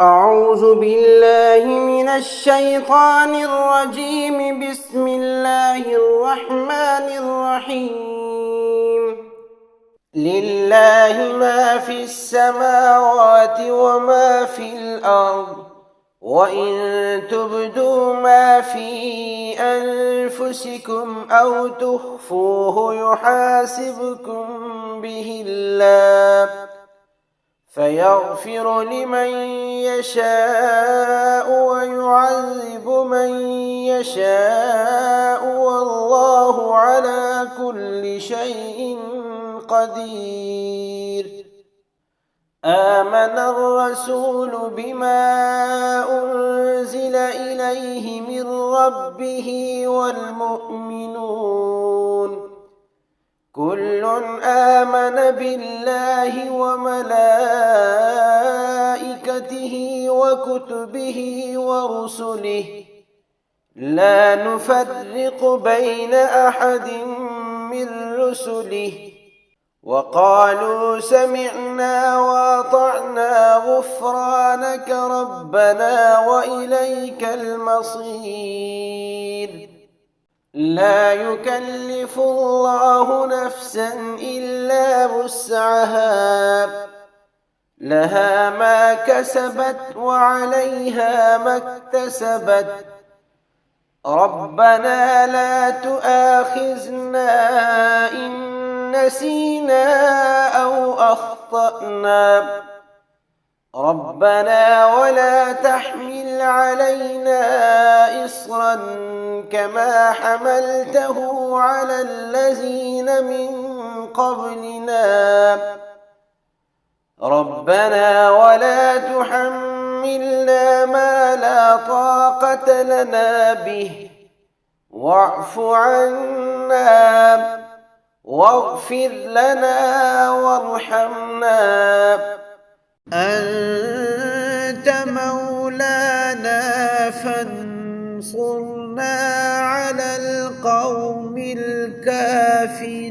أعوذ بالله من الشيطان الرجيم. بسم الله الرحمن الرحيم. لله ما في السماوات وما في الأرض، وإن تبدوا ما في أنفسكم أو تخفوه يحاسبكم به الله، فيغفر لمن يشاء ويعذب من يشاء، والله على كل شيء قدير. آمن الرسول بما أنزل إليه من ربه والمؤمنون كل آمن بالله وملائكته وكتبه ورسله، لا نفرق بين أحد من رسله، وقالوا سمعنا وأطعنا غفرانك ربنا وإليك المصير. لا يكلف الله نفسا إلا وسعها، لها ما كسبت وعليها ما اكتسبت. ربنا لا تؤاخذنا إن نسينا أو أخطأنا، ربنا ولا تحمل علينا إصرا كما حملته على الذين من قبلنا، ربنا ولا تحملنا ما لا طاقة لنا به، واعف عنا واغفر لنا وارحمنا، أنت مولانا فانصرنا على القوم الكافرين.